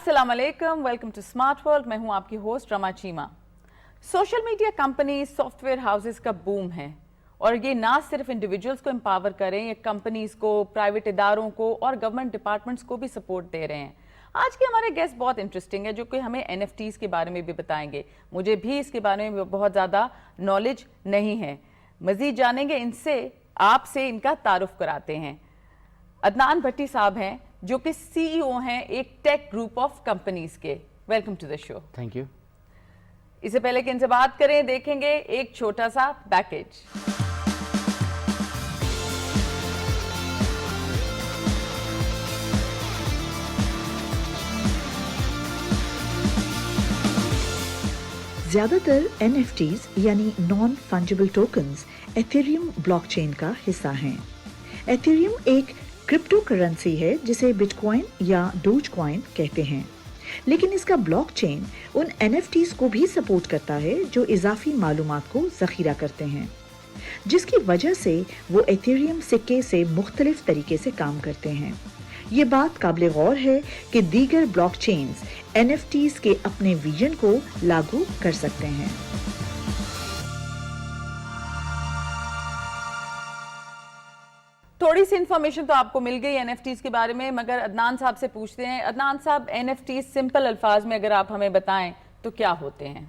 अस्सलाम वालेकुम, welcome to smart world. मैं हूं आपकी host Rama Cheema. Social media companies, software houses का बूम है और ये ना सिर्फ इंडिविजुअल्स को एम्पावर करें, ये कंपनीज को, प्राइवेट इदारों को और गवर्नमेंट डिपार्टमेंट्स को भी सपोर्ट दे रहे हैं। आज के हमारे गेस्ट बहुत इंटरेस्टिंग है जो कि हमें NFTs के बारे में भी बताएंगे। मुझे भी इसके बारे में बहुत ज़्यादा नॉलेज नहीं है। मज़ीद जानेंगे इनसे, आपसे इनका तारुफ कराते हैं। अदनान भट्टी साहब हैं जो कि CEO हैं एक टेक ग्रुप ऑफ कंपनीज के। Welcome to the show. Thank you. इससे पहले कि इनसे बात करें, देखेंगे एक छोटा सा पैकेज। ज्यादातर NFTs यानी non fungible tokens Ethereum blockchain का हिस्सा हैं। एथेरियम एक क्रिप्टो करेंसी है जिसे बिटकॉइन या डोजकॉइन कहते हैं, लेकिन इसका ब्लॉकचेन उन NFTs को भी सपोर्ट करता है जो इजाफी मालूमात को जखीरा करते हैं, जिसकी वजह से वो एथेरियम सिक्के से मुख्तलिफ तरीके से काम करते हैं। ये बात काबिल गौर है कि दीगर ब्लॉकचेन्स NFTs के अपने विजन को लागू कर सकते हैं। थोड़ी सी इंफॉर्मेशन तो आपको मिल गई NFTs के बारे में, मगर अदनान साहब से पूछते हैं। अदनान साहब, NFTs सिंपल अल्फाज में अगर आप हमें बताएं तो क्या होते हैं?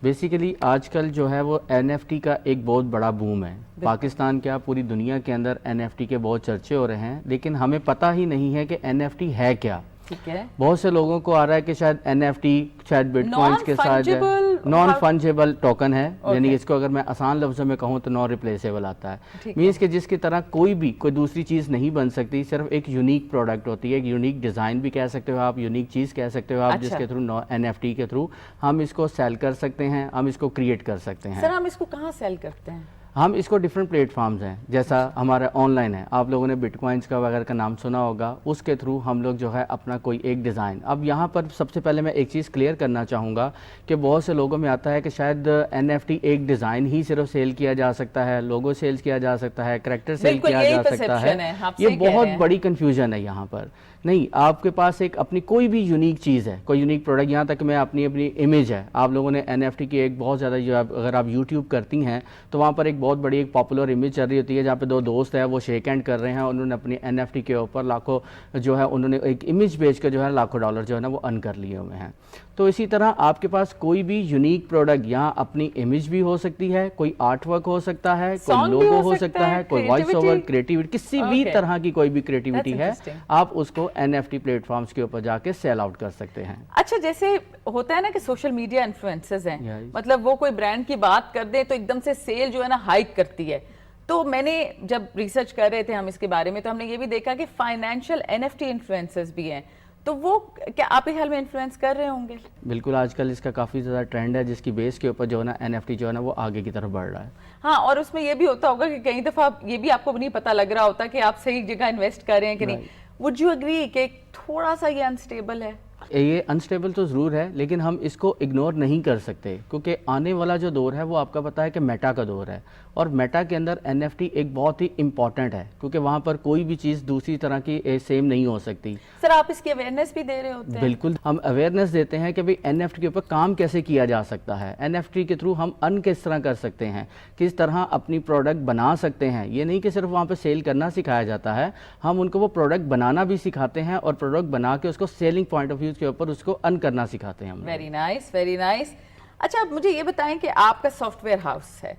बेसिकली आजकल जो है वो NFT का एक बहुत बड़ा बूम है। पाकिस्तान क्या पूरी दुनिया के अंदर NFT के बहुत चर्चे हो रहे हैं, लेकिन हमें पता ही नहीं है कि NFT है क्या। ठीक है। बहुत से लोगों को आ रहा है कि शायद NFT शायद बिटकॉइंस के साथ नॉन फंजेबल टोकन है, यानी इसको अगर मैं आसान लफ्जों में कहूँ तो नॉन रिप्लेसेबल आता है। मीन्स कि जिसकी तरह कोई दूसरी चीज़ नहीं बन सकती, सिर्फ एक यूनिक प्रोडक्ट होती है, एक यूनिक डिज़ाइन भी कह सकते हो आप, यूनिक चीज़ कह सकते हो आप, जिसके थ्रू NFT के थ्रू हम इसको सेल कर सकते हैं, हम इसको क्रिएट कर सकते हैं। सर, हम इसको कहाँ सेल करते हैं? हम इसको डिफरेंट प्लेटफॉर्म्स हैं, जैसा हमारा ऑनलाइन है, आप लोगों ने बिटकॉइंस का वगैरह का नाम सुना होगा, उसके थ्रू हम लोग जो है अपना कोई एक डिज़ाइन। अब यहाँ पर सबसे पहले मैं एक चीज़ क्लियर करना चाहूँगा कि बहुत से लोगों में आता है कि शायद NFT एक डिज़ाइन ही सिर्फ सेल किया जा सकता है, लोगो सेल किया जा सकता है, करैक्टर सेल किया जा सकता है। ये बहुत बड़ी कन्फ्यूजन है यहाँ पर। नहीं, आपके पास एक अपनी कोई भी यूनिक चीज़ है, कोई यूनिक प्रोडक्ट, यहाँ तक मैं अपनी इमेज है। आप लोगों ने NFT की एक बहुत ज़्यादा जो अगर आप YouTube करती हैं तो वहाँ पर एक बहुत बड़ी एक पॉपुलर इमेज चल रही होती है जहाँ पे दो दोस्त हैं, वो शेक हैंड कर रहे हैं, उन्होंने अपनी NFT के ऊपर लाखों जो है उन्होंने एक इमेज बेच कर जो है लाखों डॉलर जो है ना वो अर्न कर लिए हुए हैं। तो इसी तरह आपके पास कोई भी यूनिक प्रोडक्ट, यहाँ अपनी इमेज भी हो सकती है, कोई आर्ट वर्क हो सकता है, कोई लोगो हो सकता है, कोई वॉइस ओवर, क्रिएटिविटी, किसी भी तरह की कोई भी क्रिएटिविटी है, आप उसको NFT प्लेटफॉर्म्स के ऊपर जाके सेल आउट कर सकते हैं। अच्छा, जैसे होता है ना कि सोशल मीडिया इन्फ्लुएंसर्स हैं, मतलब वो कोई ब्रांड की बात कर दे तो एकदम से सेल जो है ना हाइक करती है। तो मैंने जब रिसर्च कर रहे थे हम इसके बारे में, तो हमने ये भी देखा कि फाइनेंशियल NFT इन्फ्लुएंसर्स भी हैं। तो वो क्या आपके ख्याल में इन्फ्लुएंस कर रहे होंगे? बिल्कुल, आजकल इसका काफ़ी ज़्यादा ट्रेंड है, जिसकी बेस के ऊपर जो है ना NFT जो है ना वो आगे की तरफ बढ़ रहा है। हाँ, और उसमें ये भी होता होगा कि कई दफ़ा ये भी आपको नहीं पता लग रहा होता कि आप सही जगह इन्वेस्ट कर रहे हैं कि नहीं। वुड यू एग्री कि थोड़ा सा ये अनस्टेबल है? ये अनस्टेबल तो ज़रूर है, लेकिन हम इसको इग्नोर नहीं कर सकते, क्योंकि आने वाला जो दौर है वो आपका पता है कि मेटा का दौर है, और मेटा के अंदर NFT एक बहुत ही इंपॉर्टेंट है, क्योंकि वहाँ पर कोई भी चीज़ दूसरी तरह की सेम नहीं हो सकती। सर, आप इसकी अवेयरनेस भी दे रहे होते हैं? बिल्कुल, हम अवेयरनेस देते हैं कि भाई NFT के ऊपर काम कैसे किया जा सकता है, NFT के थ्रू हम अर्न किस तरह कर सकते हैं, किस तरह अपनी प्रोडक्ट बना सकते हैं। ये नहीं कि सिर्फ वहाँ पर सेल करना सिखाया जाता है, हम उनको वो प्रोडक्ट बनाना भी सिखाते हैं और प्रोडक्ट बना के उसको सेलिंग पॉइंट ऑफ व्यू के ऊपर उसको अर्न करना सिखाते हैं हम। Very nice, very nice. अच्छा, अब मुझे ये बताएं कि आपका सॉफ्टवेयर हाउस है,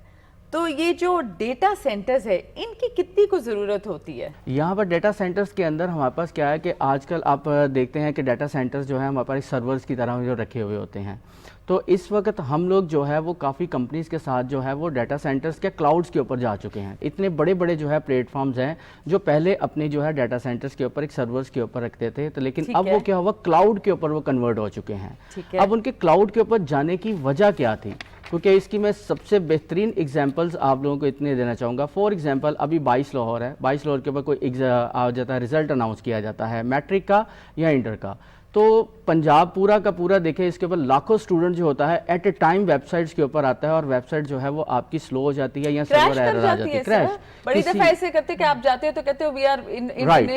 तो ये जो डेटा सेंटर्स है इनकी कितनी को ज़रूरत होती है? यहाँ पर डेटा सेंटर्स के अंदर हमारे पास क्या है कि आजकल आप देखते हैं कि डेटा सेंटर्स जो है हमारे पास सर्वर्स की तरह जो रखे हुए होते हैं। तो इस वक्त हम लोग जो है वो काफ़ी कंपनीज के साथ जो है वो डेटा सेंटर्स के क्लाउड्स के ऊपर जा चुके हैं। इतने बड़े बड़े जो है प्लेटफॉर्म्स हैं जो पहले अपने जो है डेटा सेंटर्स के ऊपर एक सर्वर्स के ऊपर रखते थे, तो लेकिन अब वो क्या हुआ, क्लाउड के ऊपर वो कन्वर्ट हो चुके हैं। अब उनके क्लाउड के ऊपर जाने की वजह क्या थी, क्योंकि इसकी मैं सबसे बेहतरीन एग्जांपल्स आप लोगों को इतने देना चाहूँगा। फॉर एग्जांपल, अभी 22 लाहौर है, 22 लाहौर के ऊपर कोई आ जाता है, रिजल्ट अनाउंस किया जाता है मैट्रिक का या इंटर का, तो पंजाब पूरा का पूरा देखें, इसके ऊपर लाखों स्टूडेंट जो होता है एट ए टाइम वेबसाइट्स के ऊपर आता है और वेबसाइट जो है वो आपकी स्लो हो जाती है या सर्वर एरर आ जाती है, क्रैश। बड़ी दफा ऐसे करते कि आप जाते हो तो कहते हो we are in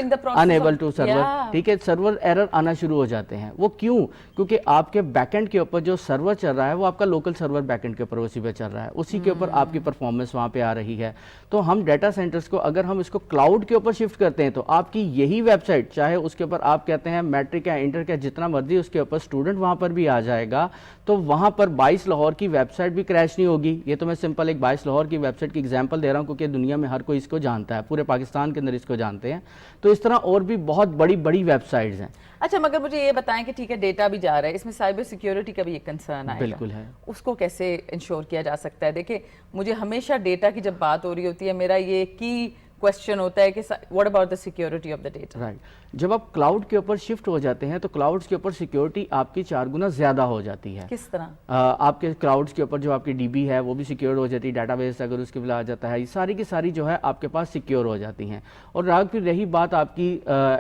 the process unable to server, ठीक है, सर्वर एरर आना शुरू हो जाते हैं। वो क्यों? क्योंकि आपके बैकएंड के ऊपर जो सर्वर चल रहा है वो आपका लोकल सर्वर बैकएंड के ऊपर उसी पे चल रहा है, उसी के ऊपर आपकी परफॉर्मेंस वहाँ पे आ रही है। तो हम डाटा सेंटर्स को अगर हम इसको क्लाउड के ऊपर शिफ्ट करते हैं तो आपकी यही वेबसाइट, चाहे उसके ऊपर आप कहते हैं मैट्रिक या इंटर का जितना मर्जी उसके ऊपर स्टूडेंट वहाँ पर भी आ जाएगा, तो वहाँ पर 22 लाहौर की वेबसाइट भी क्रैश नहीं होगी। ये तो मैं सिंपल एक 22 लाहौर की वेबसाइट की एग्जांपल दे रहा हूँ क्योंकि दुनिया में हर कोई इसको जानता है, पूरे पाकिस्तान के अंदर इसको जानते हैं। तो इस तरह और भी बहुत बड़ी बड़ी वेबसाइट्स हैं। अच्छा, मगर मुझे ये बताएं कि ठीक है डेटा भी जा रहा है, इसमें साइबर सिक्योरिटी का भी एक कंसर्न आएगा। बिल्कुल है। उसको कैसे इंश्योर किया जा सकता है? देखिए, मुझे हमेशा डेटा की जब बात हो रही होती है, मेरा ये की क्वेश्चन होता है कि what about the security of the data? Right, जब आप क्लाउड के ऊपर शिफ्ट हो जाते हैं तो क्लाउड्स के ऊपर सिक्योरिटी आपकी 4 गुना ज़्यादा हो जाती है। किस तरह? आपके क्लाउड्स के ऊपर जो आपकी डीबी है वो भी सिक्योर हो जाती है, डाटाबेस अगर उसके बिला आ जाता है, ये सारी की सारी जो है आपके पास सिक्योर हो जाती हैं। और राग फिर रही बात आपकी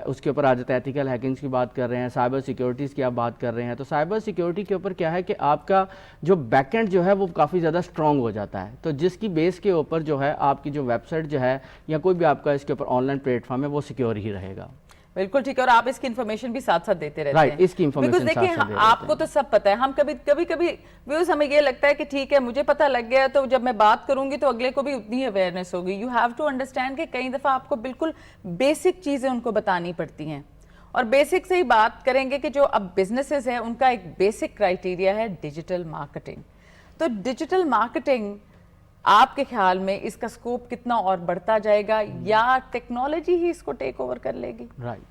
उसके ऊपर आ जाता है एथिकल हैकिंग्स की बात कर रहे हैं, साइबर सिक्योरिटीज़ की आप बात कर रहे हैं। तो साइबर सिक्योरिटी के ऊपर क्या है कि आपका जो बैकएंड जो है वो काफ़ी ज़्यादा स्ट्रॉन्ग हो जाता है, तो जिसकी बेस के ऊपर जो है आपकी जो वेबसाइट जो है या कोई भी आपका इसके ऊपर ऑनलाइन प्लेटफॉर्म है वो सिक्योर ही रहेगा। बिल्कुल ठीक है, और आप इसकी इन्फॉर्मेशन भी साथ साथ देते रहते राइट, हैं। इसकी इन्फॉर्मेशन देखिए, आपको तो सब पता है, हम कभी व्यूज हमें ये लगता है कि ठीक है मुझे पता लग गया, तो जब मैं बात करूंगी तो अगले को भी उतनी अवेयरनेस होगी। यू हैव टू अंडरस्टैंड कि कई दफा आपको बिल्कुल बेसिक चीजें उनको बतानी पड़ती हैं। और बेसिक से ही बात करेंगे कि जो अब बिजनेसेस हैं उनका एक बेसिक क्राइटेरिया है डिजिटल मार्केटिंग। तो डिजिटल मार्केटिंग आपके ख्याल में इसका स्कोप कितना और बढ़ता जाएगा या टेक्नोलॉजी ही इसको टेक ओवर कर लेगी? राइट,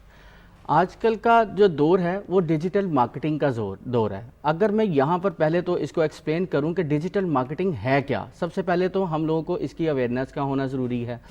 आजकल का जो दौर है वो डिजिटल मार्केटिंग का दौर है। अगर मैं यहाँ पर पहले तो इसको एक्सप्लेन करूँ कि डिजिटल मार्केटिंग है क्या, सबसे पहले तो हम लोगों को इसकी अवेयरनेस का होना ज़रूरी है।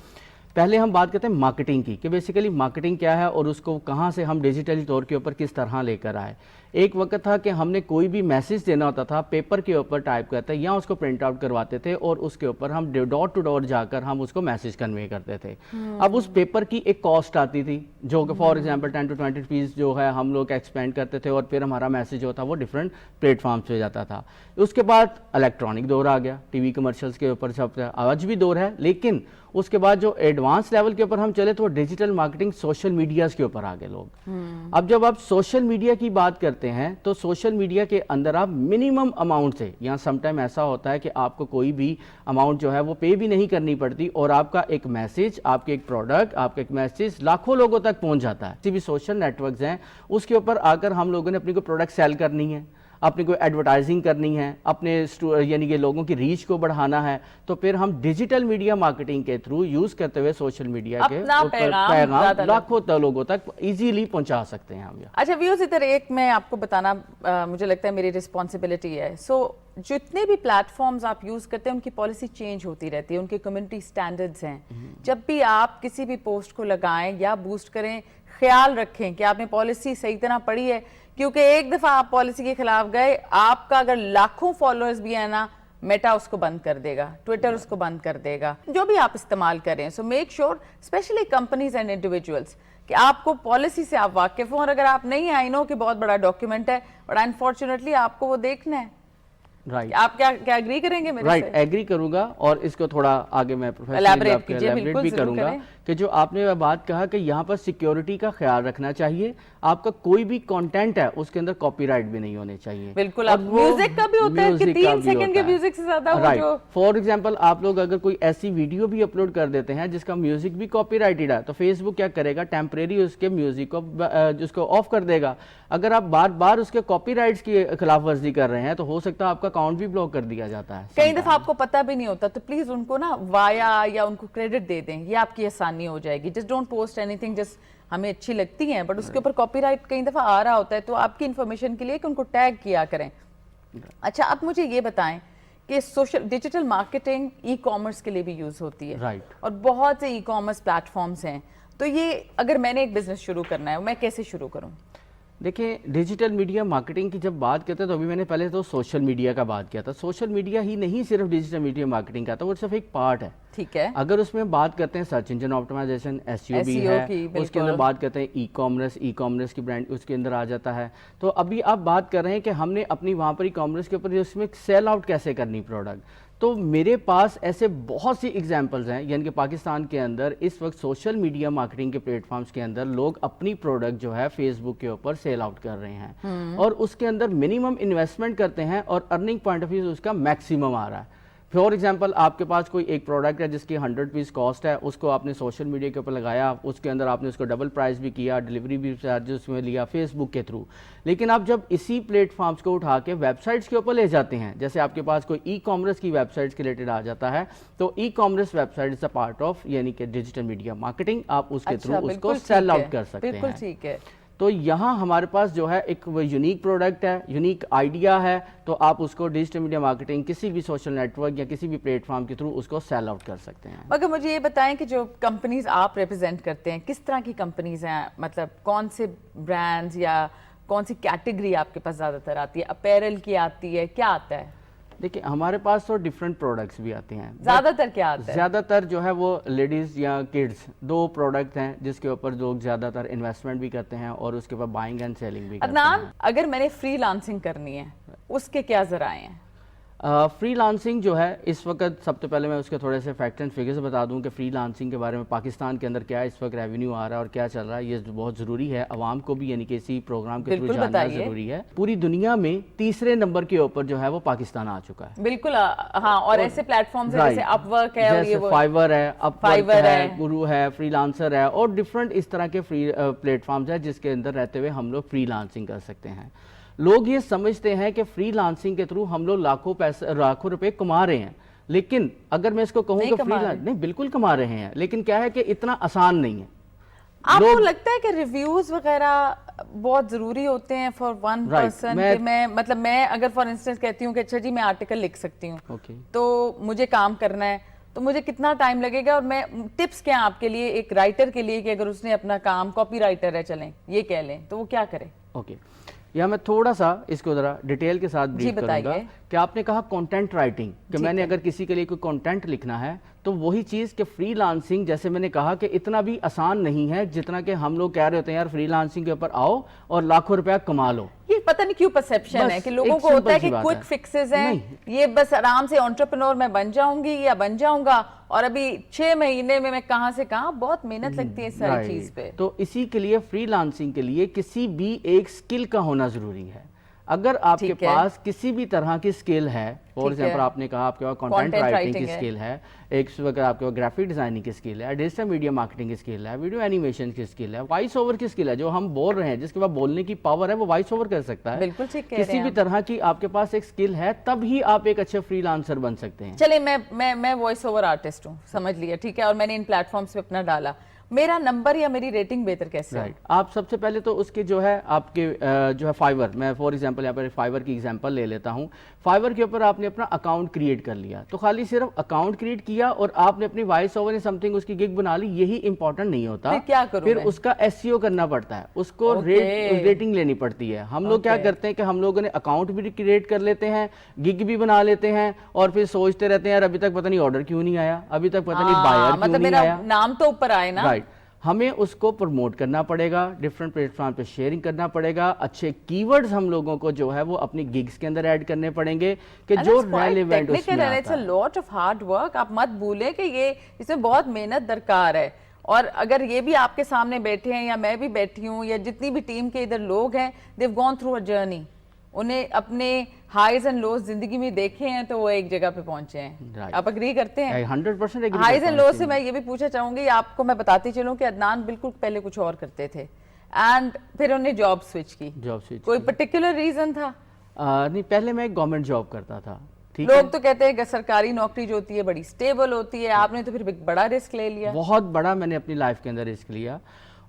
पहले हम बात करते हैं मार्केटिंग की कि बेसिकली मार्केटिंग क्या है और उसको कहाँ से हम डिजिटली तौर के ऊपर किस तरह लेकर आए। एक वक्त था कि हमने कोई भी मैसेज देना होता था पेपर के ऊपर टाइप करते या उसको प्रिंट आउट करवाते थे और उसके ऊपर हम डोर टू डोर जाकर हम उसको मैसेज कन्वे करते थे। अब उस पेपर की एक कॉस्ट आती थी जो कि फॉर एग्जांपल 10 to 20 रुपीज़ जो है हम लोग एक्सपेंड करते थे और फिर हमारा मैसेज जो था वो डिफरेंट प्लेटफॉर्म्स पे जाता था। उसके बाद इलेक्ट्रॉनिक दौर आ गया, टीवी कमर्शियल्स के ऊपर सब आज भी दौर है, लेकिन उसके बाद जो एडवांस लेवल के ऊपर हम चले तो डिजिटल मार्केटिंग सोशल मीडियाज के ऊपर आ गए लोग। अब जब आप सोशल मीडिया की बात करते हैं तो सोशल मीडिया के अंदर आप मिनिमम अमाउंट से, यहाँ समटाइम ऐसा होता है कि आपको कोई भी अमाउंट जो है वो पे भी नहीं करनी पड़ती और आपका एक मैसेज, आपके एक प्रोडक्ट, आपका एक मैसेज लाखों लोगों तक पहुंच जाता है। किसी भी सोशल नेटवर्क्स हैं उसके ऊपर आकर हम लोगों ने अपनी कोई प्रोडक्ट सेल करनी है, अपनी कोई एडवर्टाइजिंग करनी है, अपने यानी कि लोगों की रीच को बढ़ाना है, तो फिर हम डिजिटल मीडिया मार्केटिंग के थ्रू यूज करते हुए सोशल मीडिया के पैगाम लाखों लोगों तक इजीली पहुंचा सकते हैं हम। अच्छा व्यूअर्स, इधर एक मैं आपको बताना मुझे लगता है मेरी रिस्पॉन्सिबिलिटी है। जितने भी प्लेटफॉर्म्स आप यूज करते हैं उनकी पॉलिसी चेंज होती रहती है, उनके कम्युनिटी स्टैंडर्ड्स हैं। जब भी आप किसी भी पोस्ट को लगाएं या बूस्ट करें, ख्याल रखें कि आपने पॉलिसी सही तरह पढ़ी है, क्योंकि एक दफा आप पॉलिसी के खिलाफ गए, आपका अगर लाखों फॉलोअर्स भी है ना, मेटा उसको बंद कर देगा, ट्विटर उसको बंद कर देगा, जो भी आप इस्तेमाल करें। So make sure specially companies and individuals कि आपको पॉलिसी से आप वाकिफ हो, और अगर आप नहीं, आई नो कि बहुत बड़ा डॉक्यूमेंट है बट अनफॉर्चुनेटली आपको वो देखना है। राइट, आप क्या एग्री करेंगे मेरे से? राइट, एग्री करूंगा और इसको थोड़ा आगे मैं एलैबोरेट भी करूंगा कि जो आपने बात कहा कि यहाँ पर सिक्योरिटी का ख्याल रखना चाहिए। आपका कोई भी कंटेंट है उसके अंदर कॉपीराइट भी नहीं होने चाहिए। बिल्कुल, अब म्यूजिक का भी होता है कि 3 सेकंड के म्यूजिक से ज्यादा वो जो फॉर एग्जांपल आप लोग अगर कोई ऐसी वीडियो भी अपलोड कर देते हैं जिसका म्यूजिक भी कॉपीराइटेड है, तो फेसबुक क्या करेगा, टेम्परेरी उसके म्यूजिक को जिसको ऑफ कर देगा। अगर आप बार बार उसके कॉपीराइट्स की खिलाफ वर्जी कर रहे हैं तो हो सकता है आपका अकाउंट भी ब्लॉक कर दिया जाता है। कई दफा आपको पता भी नहीं होता, तो प्लीज उनको ना वाया या उनको क्रेडिट दे दें, ये आपकी आसानी हो जाएगी। Just don't post anything just हमें अच्छी लगती हैं बट उसके ऊपर कॉपीराइट कई दफा आ रहा होता है, तो आपकी इंफॉर्मेशन के लिए कि उनको टैग किया करें। अच्छा, अब मुझे ये बताएं कि social digital marketing e commerce के लिए भी यूज होती है, राइट, और बहुत से ई कॉमर्स प्लेटफॉर्म्स हैं। तो ये अगर मैंने एक बिजनेस शुरू करना है, मैं कैसे शुरू करूं? देखिए, डिजिटल मीडिया मार्केटिंग की जब बात करते हैं तो अभी मैंने पहले तो सोशल मीडिया का बात किया था। सोशल मीडिया ही नहीं सिर्फ डिजिटल मीडिया मार्केटिंग का था, वो सिर्फ एक पार्ट है। ठीक है। अगर उसमें बात करते हैं सर्च इंजन ऑप्टिमाइजेशन, एसईओ भी SEO है, की, उसके अंदर बात करते हैं ई कॉमर्स की ब्रांड उसके अंदर आ जाता है। तो अभी आप बात कर रहे हैं कि हमने अपनी वहाँ पर ई कॉमर्स के ऊपर उसमें सेल आउट कैसे करनी प्रोडक्ट, तो मेरे पास ऐसे बहुत सी एग्जांपल्स हैं, यानी कि पाकिस्तान के अंदर इस वक्त सोशल मीडिया मार्केटिंग के प्लेटफॉर्म्स के अंदर लोग अपनी प्रोडक्ट जो है फेसबुक के ऊपर सेल आउट कर रहे हैं और उसके अंदर मिनिमम इन्वेस्टमेंट करते हैं और अर्निंग पॉइंट ऑफ व्यू से उसका मैक्सिमम आ रहा है। फॉर एग्जाम्पल, आपके पास कोई एक प्रोडक्ट है जिसकी 100 पीस कॉस्ट है, उसको आपने सोशल मीडिया के ऊपर लगाया, उसके अंदर आपने उसको डबल प्राइस भी किया, डिलीवरी भी चार्जेस उसमें लिया फेसबुक के थ्रू। लेकिन आप जब इसी प्लेटफॉर्म्स को उठा के वेबसाइट्स के ऊपर ले जाते हैं, जैसे आपके पास कोई ई कॉमर्स की वेबसाइट्स के रिलेटेड आ जाता है, तो e commerce website is a part of यानी कि डिजिटल मीडिया मार्केटिंग, आप उसके थ्रू उसको सेल आउट कर सकते हैं। बिल्कुल ठीक है। तो यहाँ हमारे पास जो है एक यूनिक प्रोडक्ट है, यूनिक आइडिया है, तो आप उसको डिजिटल मीडिया मार्केटिंग किसी भी सोशल नेटवर्क या किसी भी प्लेटफॉर्म के थ्रू उसको सेल आउट कर सकते हैं। मगर मुझे ये बताएं कि जो कंपनीज आप रिप्रेजेंट करते हैं किस तरह की कंपनीज हैं, मतलब कौन से ब्रांड्स या कौन सी कैटेगरी आपके पास ज़्यादातर आती है, अपैरल की आती है, क्या आता है? देखिए, हमारे पास तो डिफरेंट प्रोडक्ट्स भी आते हैं। ज्यादातर क्या आता है? ज्यादातर जो है वो लेडीज या किड्स, दो प्रोडक्ट हैं जिसके ऊपर लोग ज्यादातर इन्वेस्टमेंट भी करते हैं और उसके ऊपर बाइंग एंड सेलिंग भी करते अदनान, हैं। अगर मैंने फ्रीलांसिंग करनी है उसके क्या जराए हैं? फ्रीलांसिंग जो है इस वक्त, सबसे पहले मैं उसके थोड़े से फैक्ट एंड फिगर्स बता दूं कि फ्रीलांसिंग के बारे में पाकिस्तान के अंदर क्या इस वक्त रेवेन्यू आ रहा है और क्या चल रहा है, ये बहुत ज़रूरी है आवाम को भी, यानी कि इसी प्रोग्राम के थ्रू जानना ज़रूरी है। पूरी दुनिया में तीसरे नंबर के ऊपर जो है वो पाकिस्तान आ चुका है। बिल्कुल, हाँ। और ऐसे प्लेटफॉर्म्स हैं जैसे अपवर्क है, और ये फाइवर है, अपवर्क है, गुरु है, फ्रीलांसर है और डिफरेंट इस तरह के फ्री प्लेटफॉर्म्स है जिसके अंदर रहते हुए हम लोग फ्रीलांसिंग कर सकते हैं। लोग ये समझते हैं कि फ्रीलांसिंग के थ्रू हम लोग लाखों रुपए कमा रहे हैं, लेकिन अगर मैं इसको कहूं कि फ्रीलांस नहीं, बिल्कुल कमा रहे हैं, लेकिन क्या है कि इतना आसान नहीं है। आपको लगता है कि रिव्यूज वगैरह बहुत जरूरी होते हैं फॉर वन पर्सन? मैं अगर फॉर इंस्टेंस कहती हूँ कि अच्छा जी मैं आर्टिकल लिख सकती हूँ, तो मुझे काम करना है, तो मुझे कितना टाइम लगेगा, और मैं टिप्स क्या आपके लिए एक राइटर के लिए कि अगर उसने अपना काम, कॉपी राइटर है चलें ये कह लें, तो वो क्या करे? या मैं थोड़ा सा इसको जरा डिटेल के साथ ब्रीफ करूंगा कि आपने कहा कंटेंट राइटिंग, कि मैंने अगर किसी के लिए कोई कंटेंट लिखना है, तो वही चीज़ कि फ्रीलांसिंग, जैसे मैंने कहा कि इतना भी आसान नहीं है जितना कि हम लोग कह रहे होते हैं यार फ्रीलांसिंग के ऊपर आओ और लाखों रुपया कमा लो। ये पता नहीं क्यों परसेप्शन है कि लोगों को होता है कि क्विक फिक्सेस हैं, ये बस आराम से एंटरप्रेन्योर मैं बन जाऊंगी या बन जाऊंगा, और अभी 6 महीने में मैं कहां से कहां, बहुत मेहनत लगती है इस सारी चीज पे। तो इसी के लिए फ्रीलांसिंग के लिए किसी भी एक स्किल का होना जरूरी है। अगर आपके पास किसी भी तरह की स्किल है, फॉर एग्जाम्पल आपने कहा आपके पास कंटेंट राइटिंग की स्किल है, एक अगर आपके पास ग्राफिक डिजाइनिंग की स्किल है, डिजिटल मीडिया मार्केटिंग की स्किल है, वीडियो एनिमेशन की स्किल है, वॉइस ओवर की स्किल है, जो हम बोल रहे हैं जिसके पास बोलने की पावर है वो वॉइस ओवर कर सकता है। बिल्कुल ठीक कह रहे हैं। किसी भी तरह की आपके पास एक स्किल है तब ही आप एक अच्छे फ्रीलांसर बन सकते हैं। चलिए, मैं वॉइस ओवर आर्टिस्ट हूँ, समझ लिया, ठीक है, और मैंने इन प्लेटफॉर्म्स पे अपना डाला, मेरा नंबर या मेरी रेटिंग बेहतर कैसे है? आप सबसे पहले तो उसके जो है आपके जो है फाइवर, मैं फॉर एग्जांपल यहाँ पर फाइवर की एग्जांपल ले लेता हूँ। फाइवर के ऊपर आपने अपना अकाउंट क्रिएट कर लिया, तो खाली सिर्फ अकाउंट क्रिएट किया और आपने अपनी वॉइस ओवर या समथिंग उसकी गिग बना ली, यही इंपॉर्टेंट नहीं होता। फिर क्या करूं? फिर उसका एसईओ करना पड़ता है, उसको रेटिंग लेनी पड़ती है। हम लोग क्या करते हैं कि हम लोगों ने अकाउंट भी क्रिएट कर लेते हैं, गिग भी बना लेते हैं, और फिर सोचते रहते हैं यार अभी तक पता नहीं ऑर्डर क्यों नहीं आया, अभी तक पता नहीं बायर क्यों नहीं आया, नाम तो ऊपर आए ना। राइट, हमें उसको प्रमोट करना पड़ेगा, डिफरेंट प्लेटफॉर्म पे शेयरिंग करना पड़ेगा, अच्छे कीवर्ड्स हम लोगों को जो है वो अपनी गिग्स के अंदर ऐड करने पड़ेंगे कि जो रेलेवेंट उसमें आता है। It's a lot of hard work, आप मत भूलें कि ये इसमें बहुत मेहनत दरकार है। और अगर ये भी आपके सामने बैठे हैं या मैं भी बैठी हूँ या जितनी भी टीम के इधर लोग हैं, they have gone through a journey, उन्हें अपने हाइज एंड लोज जिंदगी में देखे हैं तो वो एक जगह पे पहुंचे हैं। आप अग्री करते हैं? 100% हाइज एंड लोज से मैं ये भी पूछना चाहूंगी, आपको मैं बताती चलूं कि अदनान बिल्कुल पहले कुछ और करते थे एंड फिर उन्हें जॉब स्विच की। कोई पर्टिकुलर रीजन था? नहीं, पहले मैं गवर्नमेंट जॉब करता था। लोग तो कहते हैं कि सरकारी नौकरी जो होती है बड़ी स्टेबल होती है, आपने तो फिर बड़ा रिस्क ले लिया। बहुत बड़ा मैंने अपनी लाइफ के अंदर रिस्क लिया।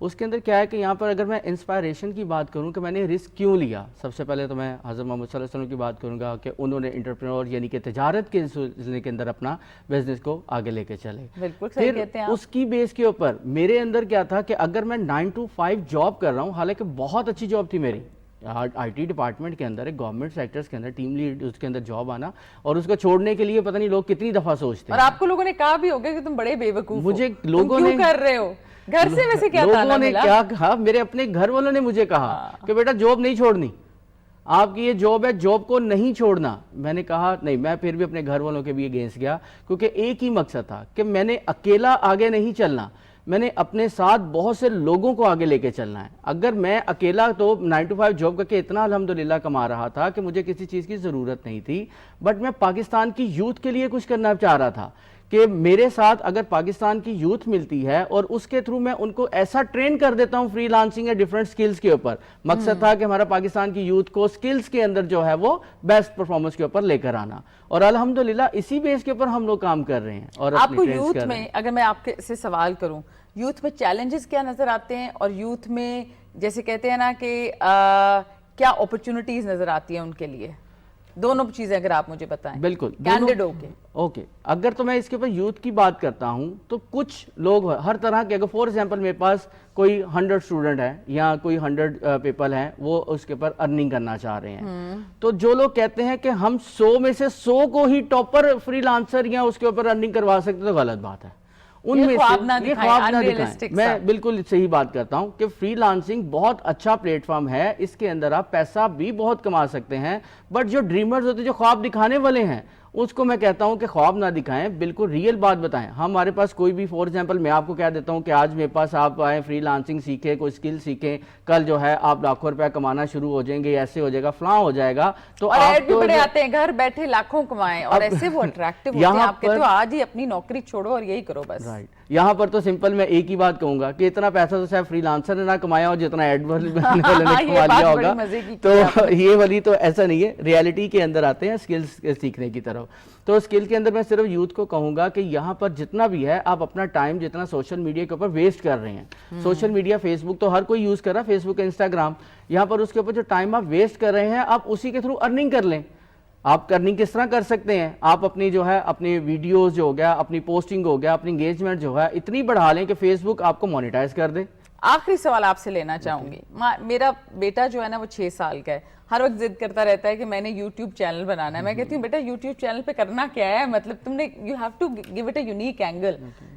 उसके अंदर क्या है कि यहाँ पर अगर मैं इंस्पायरेशन की बात करूँ कि मैंने रिस्क क्यों लिया, सबसे पहले तो मैं हज़रत मोहम्मद सल्लल्लाहु अलैहि वसल्लम की बात करूँगा कि उन्होंने एंटरप्रेन्योर यानी कि तिजारत के सिलसिले के अंदर अपना बिजनेस को आगे लेके चले। बिल्कुल सही फिर कहते हैं आप। उसकी बेस के ऊपर मेरे अंदर क्या था कि अगर मैं 9 to 5 जॉब कर रहा हूँ, हालांकि बहुत अच्छी जॉब थी मेरी, आईटी डिपार्टमेंट के अंदर, एक गवर्नमेंट सेक्टर्स के अंदर टीम लीड, उसके अंदर जॉब आना, और उसको छोड़ने के लिए पता नहीं लोग कितनी दफा सोचते और हैं। आपको लोगों ने कहा भी होगा कि तुम बड़े बेवकूफ मुझे हो, लोगों तुम ने क्यों कर रहे हो, घर से वैसे क्या ताना लोगों ने मिला? क्या कहा, मेरे अपने घर वालों ने मुझे कहा कि बेटा जॉब नहीं छोड़नी, आपकी ये जॉब है, जॉब को नहीं छोड़ना। मैंने कहा नहीं, मैं फिर भी अपने घर वालों के भी अगेंस्ट गया, क्योंकि एक ही मकसद था कि मैंने अकेला आगे नहीं चलना, मैंने अपने साथ बहुत से लोगों को आगे लेके चलना है। अगर मैं अकेला तो 9 to 5 जॉब करके इतना अल्हम्दुलिल्लाह कमा रहा था कि मुझे किसी चीज़ की ज़रूरत नहीं थी, बट मैं पाकिस्तान की यूथ के लिए कुछ करना चाह रहा था कि मेरे साथ अगर पाकिस्तान की यूथ मिलती है और उसके थ्रू मैं उनको ऐसा ट्रेन कर देता हूँ फ्रीलांसिंग या डिफरेंट स्किल्स के ऊपर। मकसद था कि हमारा पाकिस्तान की यूथ को स्किल्स के अंदर जो है वो बेस्ट परफॉर्मेंस के ऊपर लेकर आना, और अल्हम्दुलिल्लाह इसी बेस के ऊपर हम लोग काम कर रहे हैं। और अपनी आपको ट्रेंड्स यूथ कर रहे हैं। में, अगर मैं आपके से सवाल करूं, यूथ में चैलेंजेस क्या नजर आते हैं, और यूथ में जैसे कहते हैं ना कि क्या अपॉर्चुनिटीज नजर आती हैं उनके लिए, दोनों चीजें अगर आप मुझे बताएं। बिल्कुल, कैंडिड होके। ओके, अगर तो मैं इसके ऊपर यूथ की बात करता हूं तो कुछ लोग हर तरह के, अगर फॉर एग्जांपल मेरे पास कोई 100 स्टूडेंट है या कोई 100 पीपल हैं, वो उसके ऊपर अर्निंग करना चाह रहे हैं, तो जो लोग कहते हैं कि हम 100 में से 100 को ही टॉपर फ्रीलांसर या उसके ऊपर अर्निंग करवा सकते, तो गलत बात है। उनमें ख्वाब ना से ये दिखाएं, ख्वाब ना unrealistic दिखाएं। सा। मैं बिल्कुल सही बात करता हूं कि फ्रीलांसिंग बहुत अच्छा प्लेटफॉर्म है, इसके अंदर आप पैसा भी बहुत कमा सकते हैं, बट जो ड्रीमर्स होते हैं, जो ख्वाब दिखाने वाले हैं, उसको मैं कहता हूं कि ख्वाब ना दिखाएं, बिल्कुल रियल बात बताएं। हमारे पास कोई भी, फॉर एग्जांपल मैं आपको कह देता हूं कि आज मेरे पास आप आए, फ्रीलांसिंग सीखें, कोई स्किल सीखें, कल जो है आप लाखों रुपया कमाना शुरू हो जाएंगे, ऐसे हो जाएगा, फलां हो जाएगा। तो और ऐड भी आपको बड़े आते हैं, घर बैठे लाखों कमाएं, और ऐसे वो अट्रैक्टिव होते हैं, यहाँ आपके तो आज ही अपनी नौकरी छोड़ो और यही करो बस। राइट, यहाँ पर तो सिंपल मैं एक ही बात कहूंगा कि इतना पैसा तो शायद फ्रीलांसर ने ना कमाया हो जितना एड वाले ने ये कमा बात लिया बड़ी होगा। मजे की तो ये वाली तो ऐसा नहीं है, रियलिटी के अंदर आते हैं स्किल्स सीखने की तरफ। तो स्किल के अंदर मैं सिर्फ यूथ को कहूंगा कि यहाँ पर जितना भी है, आप अपना टाइम जितना सोशल मीडिया के ऊपर वेस्ट कर रहे हैं, सोशल मीडिया, फेसबुक तो हर कोई यूज कर रहा है, फेसबुक, इंस्टाग्राम, यहाँ पर उसके ऊपर जो टाइम आप वेस्ट कर रहे हैं, आप उसी के थ्रू अर्निंग कर लें। आप अर्निंग किस तरह कर सकते हैं, आप अपनी जो है अपनी वीडियोस जो हो गया, अपनी पोस्टिंग हो गया, अपनी एंगेजमेंट जो है इतनी बढ़ा लें कि फेसबुक आपको मोनेटाइज कर दे। आखिरी सवाल आपसे लेना चाहूंगी। मेरा बेटा जो है ना वो 6 साल का है, हर वक्त जिद करता रहता है कि मैंने YouTube चैनल बनाना है। मैं कहती हूँ बेटा YouTube चैनल पे करना क्या है, मतलब तुमने you have to give it a unique angle.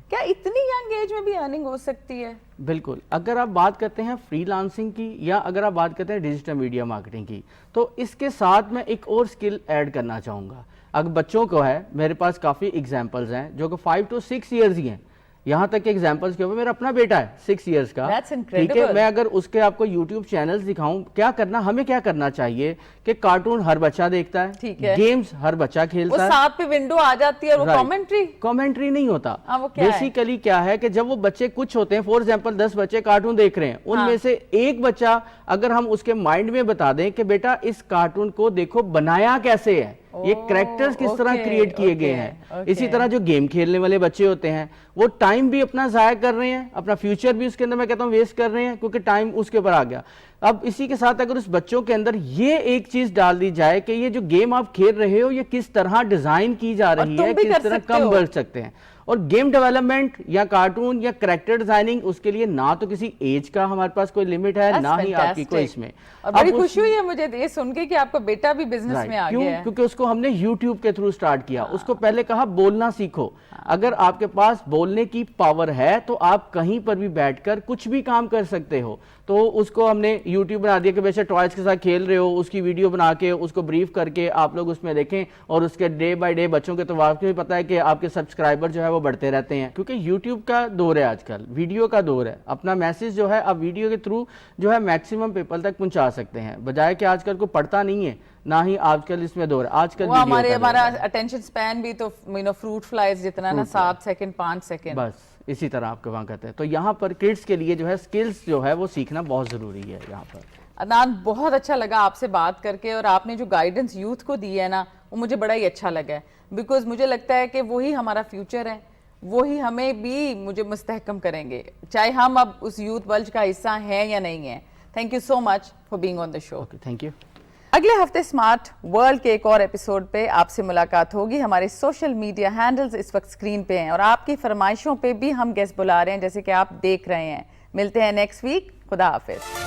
क्या इतनी यंग एज में भी अर्निंग हो सकती है? बिल्कुल, अगर आप बात करते हैं फ्रीलांसिंग की या अगर आप बात करते हैं डिजिटल मीडिया मार्केटिंग की, तो इसके साथ मैं एक और स्किल ऐड करना चाहूँगा। अगर बच्चों को है, मेरे पास काफ़ी एग्जाम्पल्स हैं जो कि 5 to 6 ईयर्स ही हैं, यहाँ तक के एग्जाम्पल्स के ऊपर। मेरा अपना बेटा है 6 इयर्स का, That's ठीक incredible. है। मैं अगर उसके आपको यूट्यूब चैनल्स दिखाऊं, क्या करना, हमें क्या करना चाहिए कि कार्टून हर बच्चा देखता है, ठीक है। गेम्स हर बच्चा वो खेलता है, साथ पे विंडो आ जाती है और वो Right. कमेंट्री। कमेंट्री नहीं होता। वो क्या है? बेसिकली क्या है कि जब वो बच्चे कुछ होते हैं, फॉर एग्जांपल 10 बच्चे कार्टून देख रहे हैं, उनमें से एक बच्चा अगर हम उसके माइंड में बता दें कि बेटा इस कार्टून को देखो बनाया कैसे है, ये कैरेक्टर्स किस तरह क्रिएट किए गए हैं। इसी तरह जो गेम खेलने वाले बच्चे होते हैं, वो टाइम भी अपना जाया कर रहे हैं, अपना फ्यूचर भी उसके अंदर मैं कहता हूँ वेस्ट कर रहे हैं, क्योंकि टाइम उसके ऊपर आ गया। अब इसी के साथ अगर उस बच्चों के अंदर ये एक चीज डाल दी जाए कि ये जो गेम आप खेल रहे हो ये किस तरह डिजाइन की जा रही है, किस तरह कम बढ़ सकते हैं, और गेम डेवलपमेंट या कार्टून या कैरेक्टर डिजाइनिंग, उसके लिए ना तो किसी एज का हमारे पास कोई लिमिट है, ना ही आपकी कोई इसमें। और बड़ी खुशी हुई है मुझे ये सुन के कि आपका बेटा भी बिजनेस में आ गया है। क्योंकि उसको हमने YouTube के थ्रू स्टार्ट किया। उसको पहले कहा बोलना सीखो। अगर आपके पास बोलने की पावर है तो आप कहीं पर भी बैठकर कुछ भी काम कर सकते हो। तो उसको हमने YouTube बना दिया कि वैसे टॉयज के साथ खेल रहे हो, उसकी वीडियो बना के उसको ब्रीफ करके आप लोग उसमें देखें, और उसके डे बाय डे बच्चों के तो आपको भी पता है कि आपके सब्सक्राइबर जो है वो बढ़ते रहते हैं, क्योंकि YouTube का दौर है आजकल, वीडियो का दौर है। अपना मैसेज जो है आप वीडियो के थ्रू जो है मैक्सिमम पीपल तक पहुंचा सकते हैं, बजाय कि आजकल को पढ़ता नहीं है, ना ही आजकल इसमें दौर है। आजकल हमारा अटेंशन स्पैन भी तो फ्रूट फ्लाइज जितना ना 7 सेकंड 5 सेकंड, बस इसी तरह आपके वहाँ कहते हैं। तो यहाँ पर किड्स के लिए जो है स्किल्स जो है वो सीखना बहुत जरूरी है। यहाँ पर अदनान बहुत अच्छा लगा आपसे बात करके, और आपने जो गाइडेंस यूथ को दी है ना वो मुझे बड़ा ही अच्छा लगा है, बिकॉज मुझे लगता है कि वही हमारा फ्यूचर है, وہی ہمیں بھی مجھے مستحکم کریں گے, چاہے ہم اب اس یوتھ بلج کا حصہ ہیں یا نہیں ہیں. Thank you so much for being on the show. Thank you. اگلے ہفتے اسمارٹ ورلڈ کے ایک اور ایپیسوڈ پہ آپ سے ملاقات ہوگی. ہمارے سوشل میڈیا ہینڈلز اس وقت اسکرین پہ ہیں اور آپ کی فرمائشوں پہ بھی ہم گیسٹ بلا رہے ہیں جیسے کہ آپ دیکھ رہے ہیں. ملتے ہیں نیکسٹ ویک. خدا حافظ.